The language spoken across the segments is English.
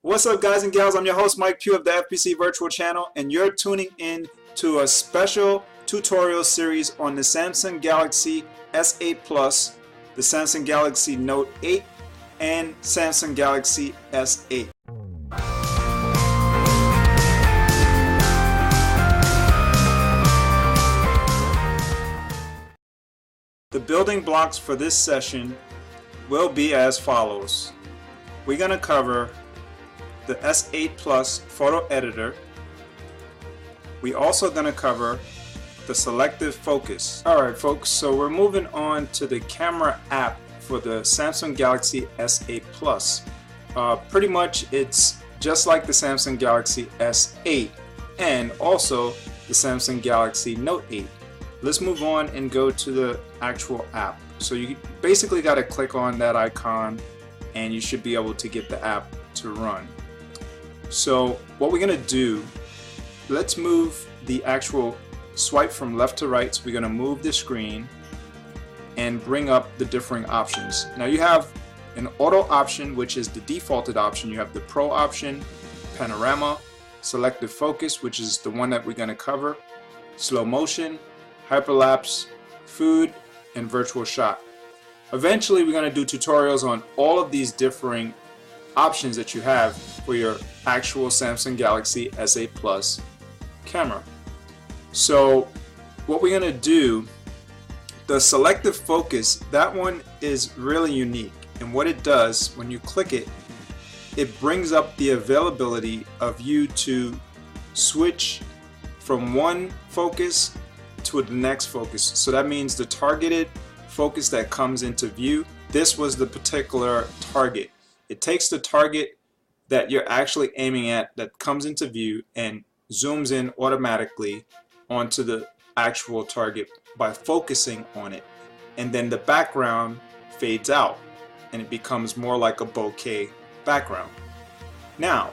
What's up, guys and gals? I'm your host Mike Pugh of the FPC Virtual Channel, and you're tuning in to a special tutorial series on the Samsung Galaxy S8 Plus, the Samsung Galaxy Note 8, and Samsung Galaxy S8. The building blocks for this session will be as follows. We're going to cover the S8 Plus photo editor. We also going to cover the selective focus. Alright folks, so we're moving on to the camera app for the Samsung Galaxy S8 Plus. Pretty much it's just like the Samsung Galaxy S8 and also the Samsung Galaxy Note 8. Let's move on and go to the actual app. So you basically got to click on that icon and you should be able to get the app to run. So what we're going to do, let's move the actual swipe from left to right. So we're going to move the screen and bring up the different options. Now you have an auto option, which is the defaulted option. You have the pro option, panorama, selective focus, which is the one that we're going to cover, slow motion, hyperlapse, food, and virtual shot. Eventually we're going to do tutorials on all of these different options that you have for your actual Samsung Galaxy S8 Plus camera. So what we're going to do, the selective focus, that one is really unique, and what it does when you click it, it brings up the availability of you to switch from one focus to the next focus. So that means the targeted focus that comes into view, this was the particular target. It takes the target that you're actually aiming at that comes into view and zooms in automatically onto the actual target by focusing on it, and then the background fades out and it becomes more like a bokeh background. Now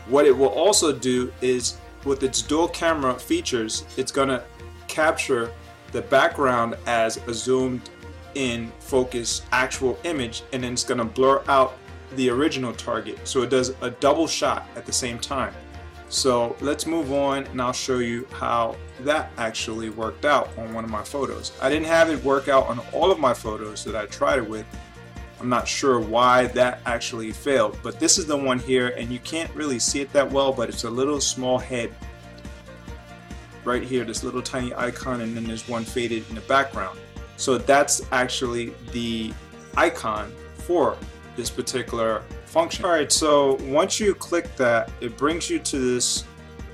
what it will also do is, with its dual camera features, it's gonna capture the background as a zoomed in focus actual image, and then it's gonna blur out the original target, so it does a double shot at the same time. So let's move on and I'll show you how that actually worked out on one of my photos. I didn't have it work out on all of my photos that I tried it with. I'm not sure why that actually failed, but this is the one here, and you can't really see it that well, but it's a little small head right here, this little tiny icon, and then there's one faded in the background. So that's actually the icon for this particular function. Alright, so once you click that, it brings you to this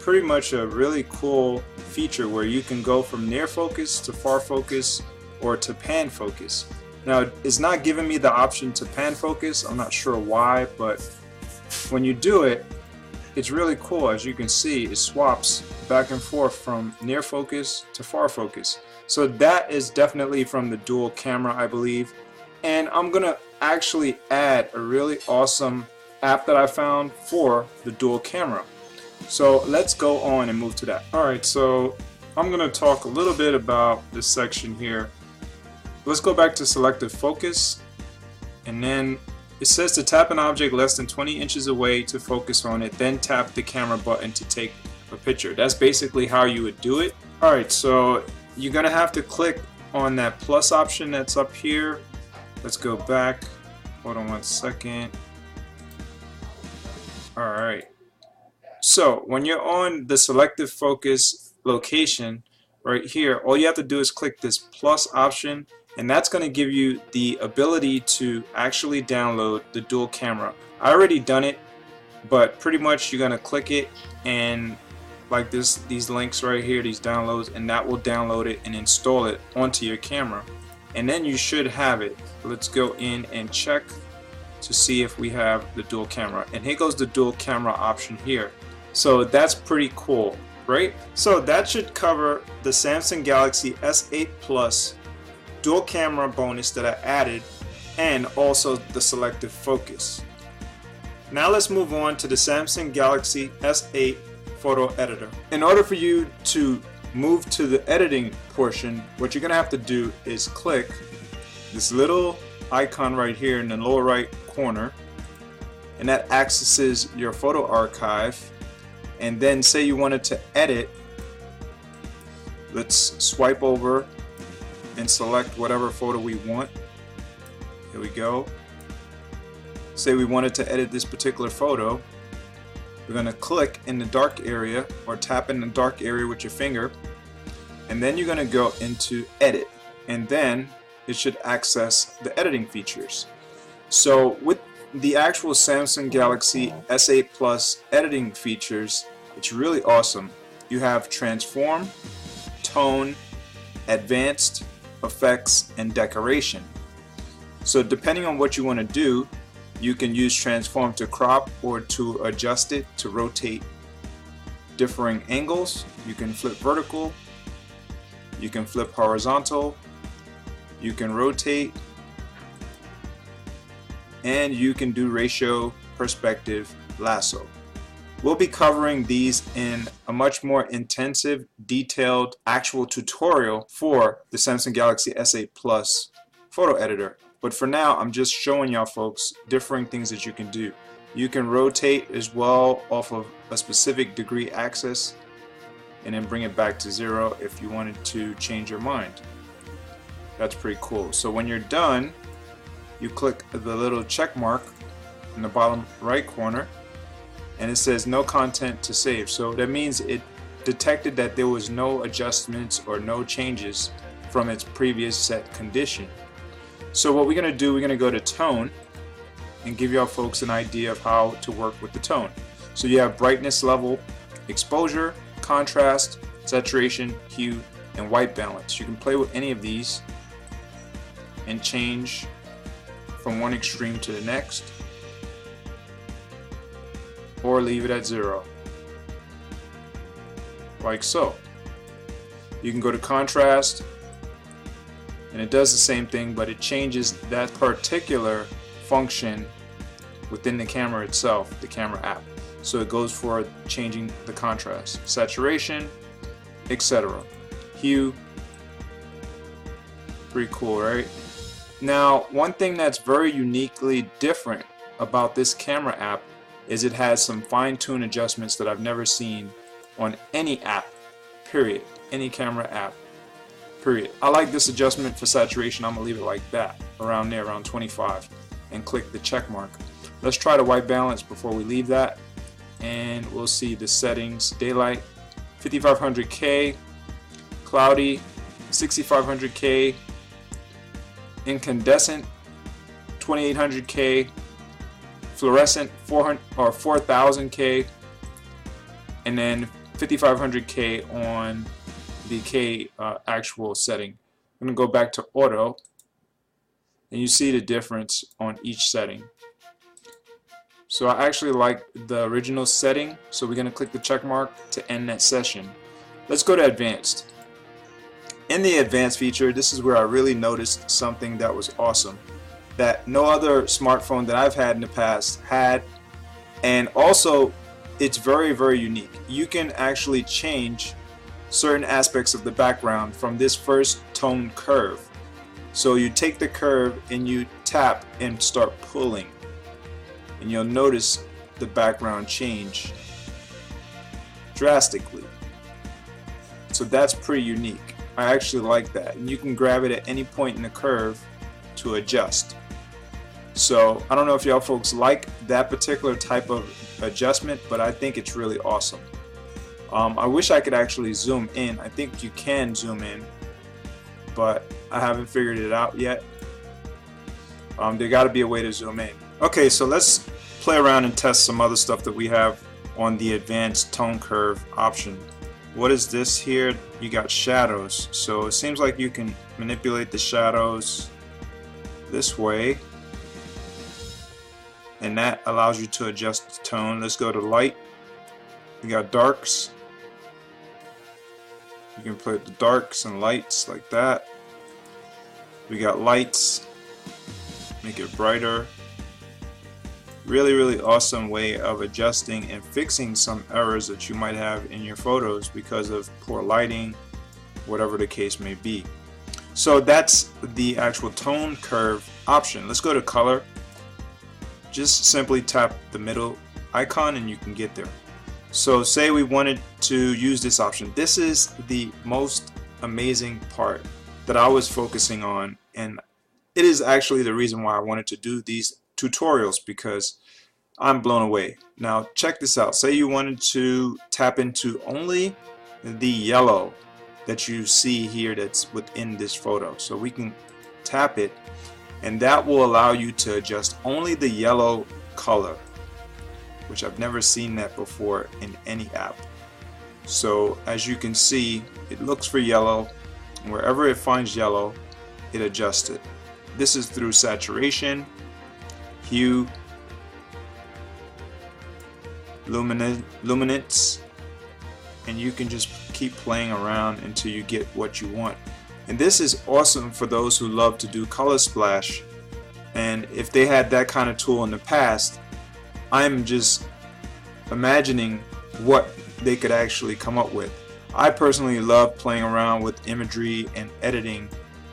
pretty much a really cool feature where you can go from near focus to far focus or to pan focus. Now it's not giving me the option to pan focus, I'm not sure why, but when you do it, it's really cool. As you can see, it swaps back and forth from near focus to far focus. So that is definitely from the dual camera, I believe. And I'm gonna actually add a really awesome app that I found for the dual camera. So let's go on and move to that. Alright, so I'm gonna talk a little bit about this section here. Let's go back to selective focus, and then it says to tap an object less than 20 inches away to focus on it, then tap the camera button to take a picture. That's basically how you would do it. Alright, so you're gonna have to click on that plus option that's up here. Let's go back. Hold on one second. Alright. So when you're on the selective focus location right here, all you have to do is click this plus option, and that's going to give you the ability to actually download the dual camera. I already done it, but pretty much you're going to click it, and like these links right here, these downloads, and that will download it and install it onto your camera, and then you should have it. Let's go in and check to see if we have the dual camera, and here goes the dual camera option here. So that's pretty cool, right? So that should cover the Samsung Galaxy S8 Plus dual camera bonus that I added, and also the selective focus. Now let's move on to the Samsung Galaxy S8 photo editor. In order for you to move to the editing portion, what you're gonna have to do is click this little icon right here in the lower right corner, and that accesses your photo archive. And then say you wanted to edit, let's swipe over and select whatever photo we want. Here we go. Say we wanted to edit this particular photo. We're going to click in the dark area or tap in the dark area with your finger, and then you're going to go into edit, and then it should access the editing features. So with the actual Samsung Galaxy S8 Plus editing features, it's really awesome. You have transform, tone, advanced, effects, and decoration. So depending on what you want to do, you can use transform to crop or to adjust it to rotate differing angles. You can flip vertical, you can flip horizontal, you can rotate, and you can do ratio, perspective, lasso. We'll be covering these in a much more intensive, detailed, actual tutorial for the Samsung Galaxy S8 Plus photo editor. But for now, I'm just showing y'all folks different things that you can do. You can rotate as well off of a specific degree axis and then bring it back to 0 if you wanted to change your mind. That's pretty cool. So when you're done, you click the little check mark in the bottom right corner, and it says no content to save. So that means it detected that there was no adjustments or no changes from its previous set condition. So what we're going to do, we're going to go to tone and give y'all folks an idea of how to work with the tone. So you have brightness level, exposure, contrast, saturation, hue, and white balance. You can play with any of these and change from one extreme to the next, or leave it at 0, like so. You can go to contrast, and it does the same thing, but it changes that particular function within the camera itself, the camera app. So it goes for changing the contrast, saturation, etc. Hue, pretty cool, right? Now, one thing that's very uniquely different about this camera app is it has some fine-tuned adjustments that I've never seen on any app, period. Any camera app, period. I like this adjustment for saturation. I'm gonna leave it like that, around there, around 25, and click the check mark. Let's try the white balance before we leave that, and we'll see the settings. Daylight, 5500K, cloudy, 6500K, incandescent, 2800K, fluorescent, 400 or 4000K, and then 5500K on the K actual setting. I'm going to go back to auto, and you see the difference on each setting. So I actually like the original setting, so we're going to click the check mark to end that session. Let's go to advanced. In the advanced feature, this is where I really noticed something that was awesome, that no other smartphone that I've had in the past had, and also it's very, very unique. You can actually change certain aspects of the background from this first tone curve. So you take the curve and you tap and start pulling, and you'll notice the background change drastically. So that's pretty unique. I actually like that, and you can grab it at any point in the curve to adjust. So I don't know if y'all folks like that particular type of adjustment, but I think it's really awesome. I wish I could actually zoom in. I think you can zoom in, but I haven't figured it out yet. There got to be a way to zoom in. Okay, so let's play around and test some other stuff that we have on the advanced tone curve option. What is this here? You got shadows. So it seems like you can manipulate the shadows this way, and that allows you to adjust the tone. Let's go to light. We got darks. You can play with the darks and lights like that. We got lights. Make it brighter. Really, really awesome way of adjusting and fixing some errors that you might have in your photos because of poor lighting, whatever the case may be. So that's the actual tone curve option. Let's go to color. just simply tap the middle icon and you can get there. So say we wanted to use this option. This is the most amazing part that I was focusing on, and it is actually the reason why I wanted to do these tutorials, because I'm blown away. Now check this out. Say you wanted to tap into only the yellow that you see here that's within this photo. So we can tap it, and that will allow you to adjust only the yellow color, which I've never seen that before in any app. So as you can see, it looks for yellow, and wherever it finds yellow, it adjusts it. This is through saturation, hue, luminance, and you can just keep playing around until you get what you want. And this is awesome for those who love to do color splash, and if they had that kind of tool in the past, I'm just imagining what they could actually come up with. I personally love playing around with imagery and editing,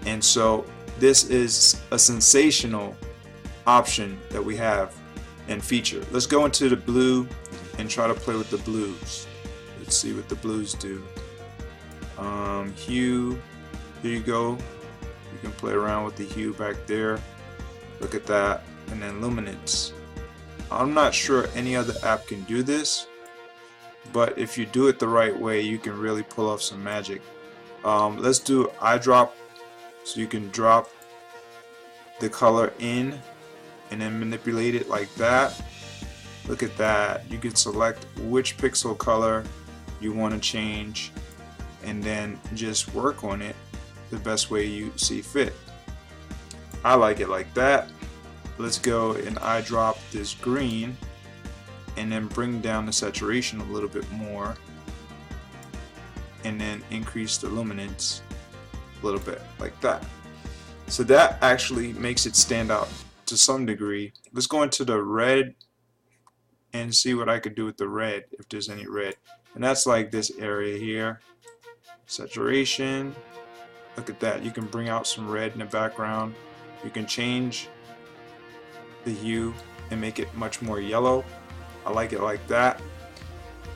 and so this is a sensational option that we have and feature. Let's go into the blue and try to play with the blues. Let's see what the blues do. Hue, here you go. You can play around with the hue back there. Look at that. And then luminance. I'm not sure any other app can do this, but if you do it the right way, you can really pull off some magic. Let's do eyedrop, so you can drop the color in and then manipulate it like that. Look at that. You can select which pixel color you want to change and then just work on it the best way you see fit. I like it like that. Let's go and eyedrop this green and then bring down the saturation a little bit more and then increase the luminance a little bit like that. So that actually makes it stand out to some degree. Let's go into the red and see what I could do with the red, if there's any red. And that's like this area here. Saturation. Look at that. You can bring out some red in the background. You can change the hue and make it much more yellow. I like it like that.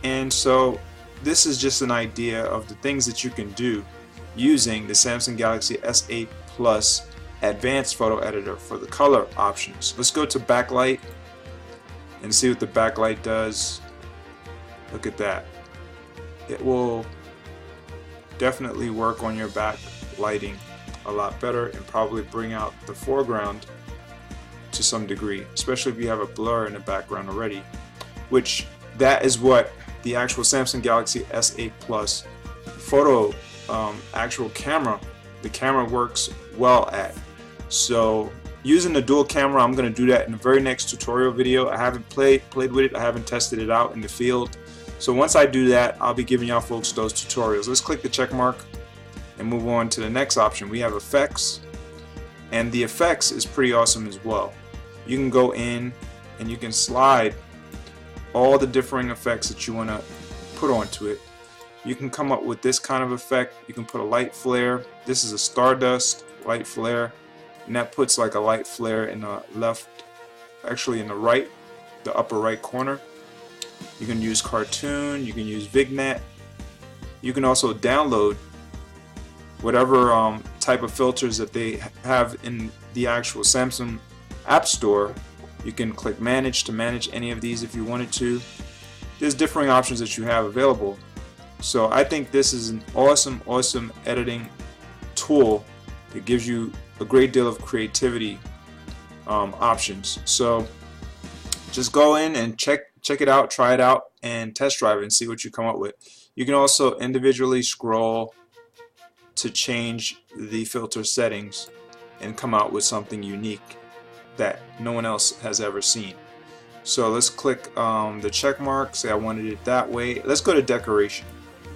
And so this is just an idea of the things that you can do using the Samsung Galaxy S8 Plus Advanced Photo Editor for the color options. Let's go to backlight and see what the backlight does. Look at that. It will definitely work on your backlighting a lot better and probably bring out the foreground to some degree, especially if you have a blur in the background already, which that is what the actual Samsung Galaxy S8 Plus photo actual camera, the camera works well at. So using the dual camera, I'm going to do that in the very next tutorial video. I haven't played with it, I haven't tested it out in the field. So once I do that, I'll be giving y'all folks those tutorials. Let's click the check mark and move on to the next option. We have effects, and the effects is pretty awesome as well. You can go in and you can slide all the differing effects that you want to put onto it. You can come up with this kind of effect. You can put a light flare. This is a stardust light flare, and that puts like a light flare in the left, actually in the right, the upper right corner. You can use cartoon, you can use vignette. You can also download whatever type of filters that they have in the actual Samsung App Store. You can click manage to manage any of these if you wanted to. There's differing options that you have available. So I think this is an awesome editing tool that gives you a great deal of creativity options. So just go in and check it out, try it out, and test drive it and see what you come up with. You can also individually scroll to change the filter settings and come out with something unique that no one else has ever seen. So let's click the check mark, say I wanted it that way. Let's go to decoration.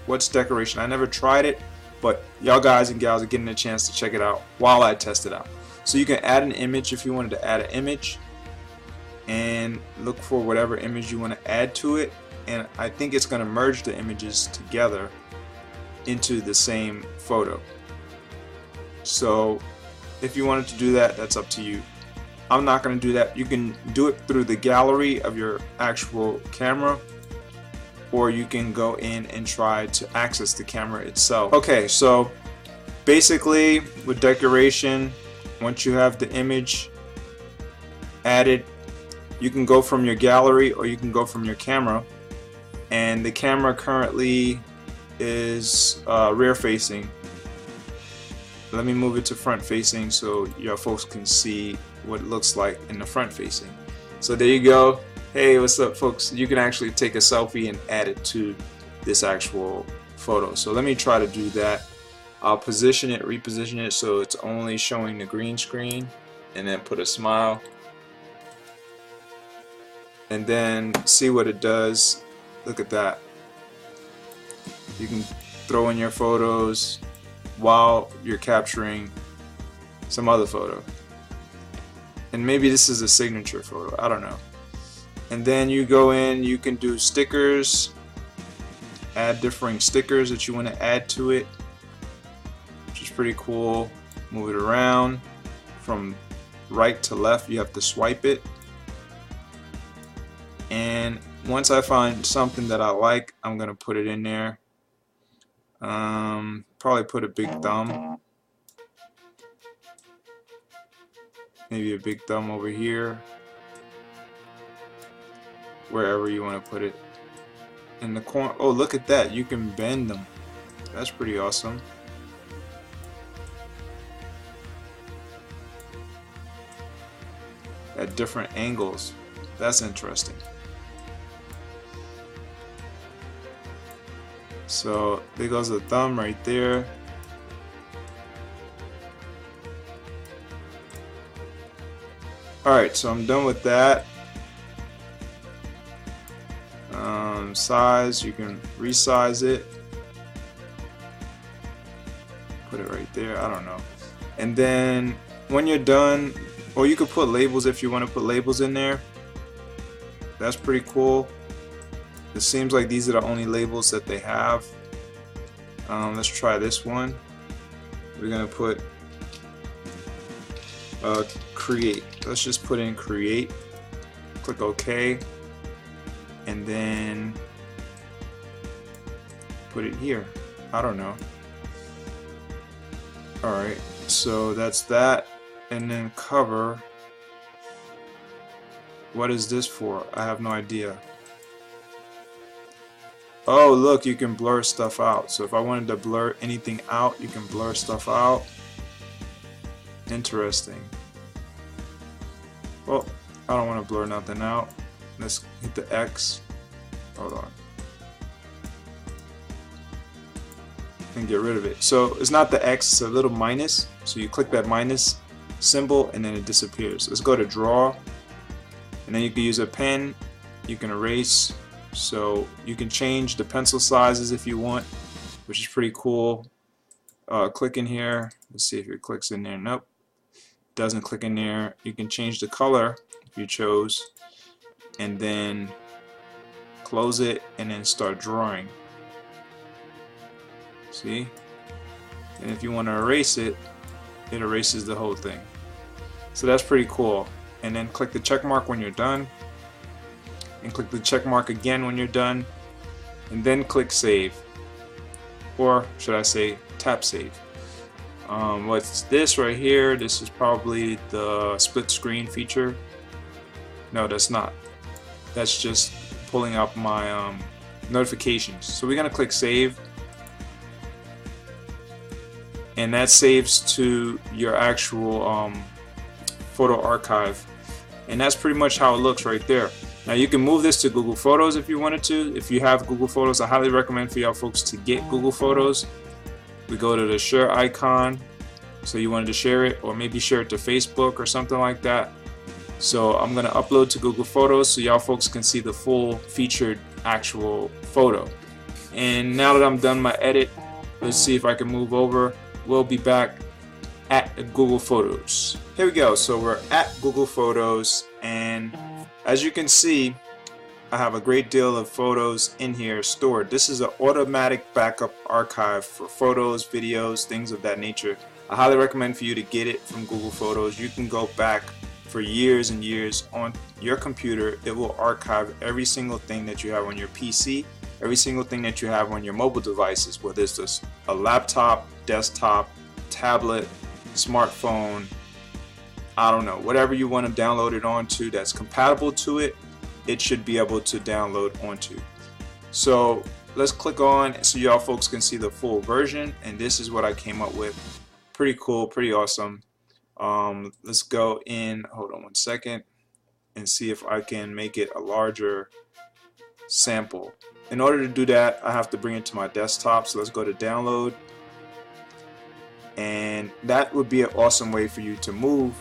What's decoration? I never tried it, but y'all guys and gals are getting a chance to check it out while I test it out. So you can add an image if you wanted to add an image, and look for whatever image you want to add to it, and I think it's going to merge the images together into the same photo. So if you wanted to do that, that's up to you. I'm not going to do that. You can do it through the gallery of your actual camera, or you can go in and try to access the camera itself. Okay, so basically with decoration, once you have the image added, you can go from your gallery or you can go from your camera, and the camera currently is rear facing. Let me move it to front facing so your folks can see what it looks like in the front facing. So there you go. Hey, what's up, folks? You can actually take a selfie and add it to this actual photo. So let me try to do that. I'll position it, reposition it so it's only showing the green screen, and then put a smile, and then see what it does. Look at that. You can throw in your photos while you're capturing some other photo, and maybe this is a signature photo, I don't know. And then you go in, you can do stickers, add differing stickers that you want to add to it, which is pretty cool. Move it around from right to left, you have to swipe it, and once I find something that I like, I'm gonna put it in there. Probably put a big thumb. Maybe a big thumb over here. Wherever you want to put it. In the corner. Oh, look at that. You can bend them. That's pretty awesome. At different angles. That's interesting. So there goes the thumb right there. Alright, so I'm done with that. Size, you can resize it. Put it right there, I don't know. And then when you're done, or you could put labels if you want to put labels in there. That's pretty cool. It seems like these are the only labels that they have. Let's try this one. We're gonna put create. Let's just put in create. Click OK, and then put it here. I don't know. Alright, so that's that. And then cover. What is this for? I have no idea. Oh, look, you can blur stuff out. So if I wanted to blur anything out, you can blur stuff out. Interesting. Well, I don't want to blur nothing out. Let's hit the X. Hold on. And get rid of it. So it's not the X, it's a little minus. So you click that minus symbol and then it disappears. Let's go to draw. And then you can use a pen. You can erase. So you can change the pencil sizes if you want, which is pretty cool. Click in here. Let's see if it clicks in there. Nope. Doesn't click in there. You can change the color if you chose, and then close it and then start drawing. See? And if you want to erase it, it erases the whole thing. So that's pretty cool. And then click the check mark when you're done, and click the check mark again when you're done, and then click save, or should I say tap save. What's this right here? This is probably the split screen feature. No, that's not. That's just pulling up my notifications. So we're gonna click save, and that saves to your actual photo archive, and that's pretty much how it looks right there. Now you can move this to Google Photos if you wanted to. If you have Google Photos, I highly recommend for y'all folks to get Google Photos. We go to the share icon, so you wanted to share it, or maybe share it to Facebook or something like that. So I'm gonna upload to Google Photos so y'all folks can see the full featured actual photo. And now that I'm done my edit, let's see if I can move over. We'll be back at Google Photos. Here we go. So we're at Google Photos, and as you can see, I have a great deal of photos in here stored. This is an automatic backup archive for photos, videos, things of that nature. I highly recommend for you to get it from Google Photos. You can go back for years and years on your computer. It will archive every single thing that you have on your PC, every single thing that you have on your mobile devices, whether it's just a laptop, desktop, tablet, smartphone, I don't know, whatever you want to download it onto that's compatible to it, it should be able to download onto. So let's click on so y'all folks can see the full version, and this is what I came up with. Pretty cool, pretty awesome. Let's go in, hold on one second, and see if I can make it a larger sample. In order to do that, I have to bring it to my desktop, so let's go to download, and that would be an awesome way for you to move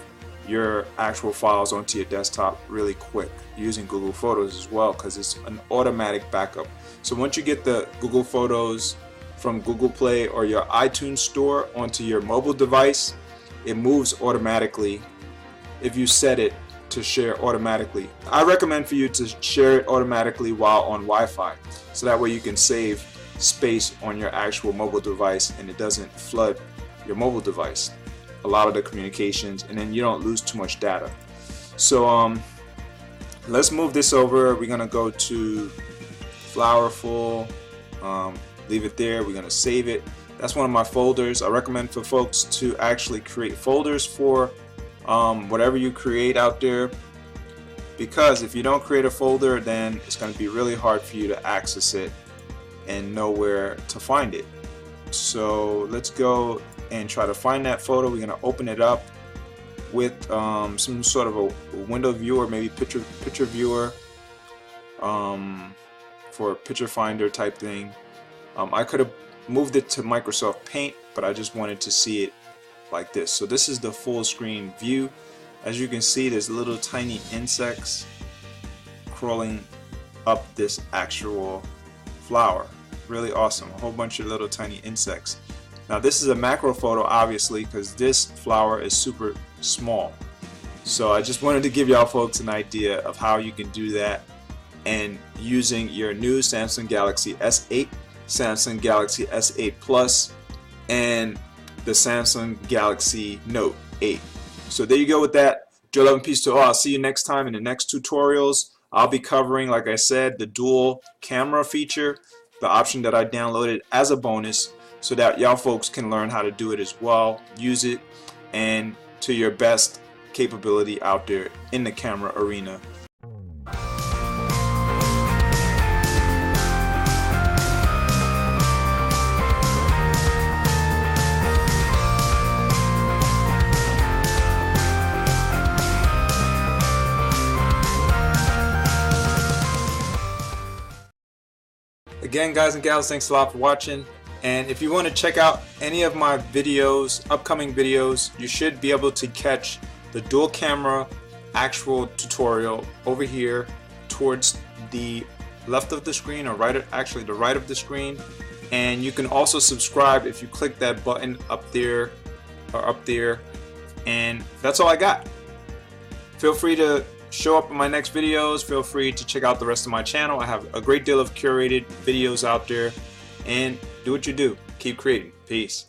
your actual files onto your desktop really quick using Google Photos as well, because it's an automatic backup. So once you get the Google Photos from Google Play or your iTunes store onto your mobile device, it moves automatically if you set it to share automatically. I recommend for you to share it automatically while on Wi-Fi, so that way you can save space on your actual mobile device and it doesn't flood your mobile device, a lot of the communications, and then you don't lose too much data. So let's move this over. We're gonna go to Flowerful, leave it there. We're gonna save it. That's one of my folders. I recommend for folks to actually create folders for whatever you create out there, because if you don't create a folder, then it's going to be really hard for you to access it and know where to find it. So let's go and try to find that photo. We're going to open it up with some sort of a window viewer, maybe picture viewer, for a picture finder type thing. I could have moved it to Microsoft Paint, but I just wanted to see it like this. So this is the full screen view. As you can see, there's little tiny insects crawling up this actual flower. Really awesome. A whole bunch of little tiny insects. Now this is a macro photo, obviously, because this flower is super small. So I just wanted to give y'all folks an idea of how you can do that, and using your new Samsung Galaxy S8, Samsung Galaxy S8 Plus, and the Samsung Galaxy Note 8. So there you go with that. Joy, love, and peace to all. I'll see you next time in the next tutorials. I'll be covering, like I said, the dual camera feature, the option that I downloaded as a bonus, so that y'all folks can learn how to do it as well, use it, and to your best capability out there in the camera arena. Again, guys and gals, thanks a lot for watching. And if you want to check out any of my videos, upcoming videos, you should be able to catch the dual camera actual tutorial over here towards the left of the screen, or right, actually the right of the screen. And you can also subscribe if you click that button up there or up there. And that's all I got. Feel free to show up in my next videos. Feel free to check out the rest of my channel. I have a great deal of curated videos out there, and do what you do. Keep creating. Peace.